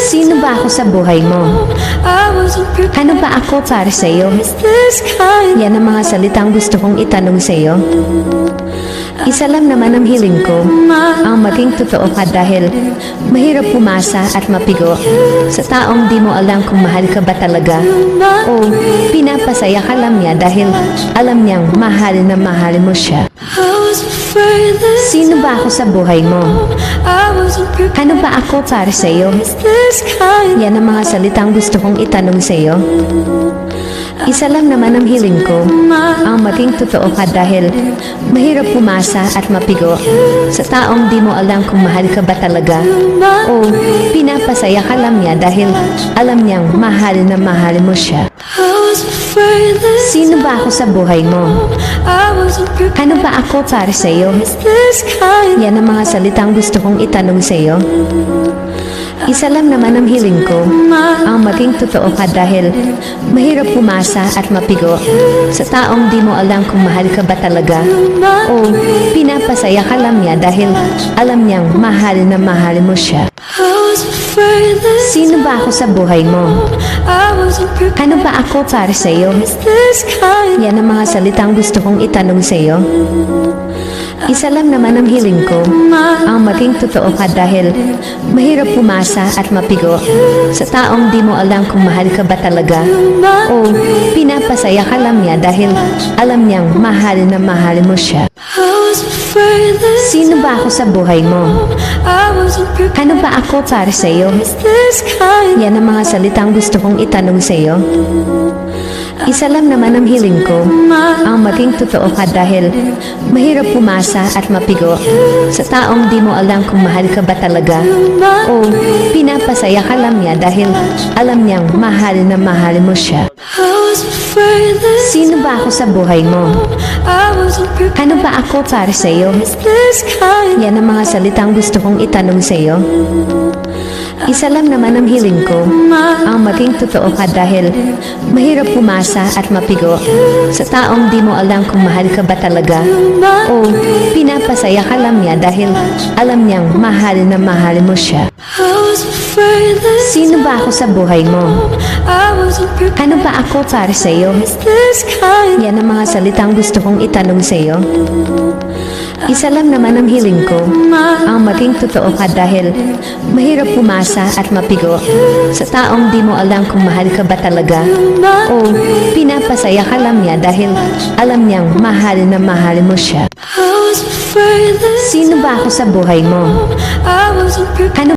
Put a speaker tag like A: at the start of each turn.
A: Sino ba ako sa buhay mo? Ano ba ako para sa iyo? Yan ang mga salitang gusto kong itanong sa iyo. Isa lang naman ang hiling ko, ang maging totoo ka dahil mahirap pumasa at mapigo sa taong di mo alam kung mahal ka ba talaga o pinapasaya ka lang niya dahil alam niyang mahal na mahal mo siya. Sino ba ako sa buhay mo? Ano ba ako para sa iyo? Yan ang mga salitang gusto kong itanong sa iyo. Isa lang naman ang hiling ko, ang maging totoo ka dahil mahirap pumasa at mapigo sa taong di mo alam kung mahal ka ba talaga o pinapasaya ka lang niya dahil alam niyang mahal na mahal mo siya. Sino ba ako sa buhay mo? Ano ba ako para sa iyo? Yan ang mga salitang gusto kong itanong sa iyo. Isa lang naman ang hiling ko, ang maging totoo ka dahil mahirap pumasa at mapigo sa taong di mo alam kung mahal ka ba talaga o pinapasaya ka lang niya dahil alam niyang mahal na mahal mo siya. Sino ba ako sa buhay mo? Ano ba ako para sa iyo? Yan ang mga salitang gusto kong itanong sa iyo. Isa lang naman ang hiling ko, ang maging totoo ka dahil mahirap pumasa at mapigo sa taong di mo alam kung mahal ka ba talaga o pinapasaya ka lang niya dahil alam niyang mahal na mahal mo siya. Sino ba ako sa buhay mo? Ano ba ako para sa iyo? Yan ang mga salitang gusto kong itanong sa iyo. Isa lang naman ang hiling ko, ang maging totoo ka dahil mahirap pumasa at mapigo sa taong di mo alam kung mahal ka ba talaga o pinapasaya ka lang niya dahil alam niyang mahal na mahal mo siya. Sino ba ako sa buhay mo? Ano ba ako para sa iyo? Yan ang mga salitang gusto kong itanong sa iyo. Isa lang naman ang hiling ko, ang maging totoo ka dahil mahirap pumasa at mapigo sa taong di mo alam kung mahal ka ba talaga o pinapasaya ka lang niya dahil alam niyang mahal na mahal mo siya. Sino ba ako sa buhay mo? Ano ba ako para sa iyo? Yan ang mga salitang gusto kong itanong sa iyo. Isa lang naman ang hiling ko, ang maging totoo ka dahil mahirap pumasa at mapigo sa taong di mo alam kung mahal ka ba talaga o pinapasaya ka lang niya dahil alam niyang mahal na mahal mo siya. Sino ba ako sa buhay mo? Ano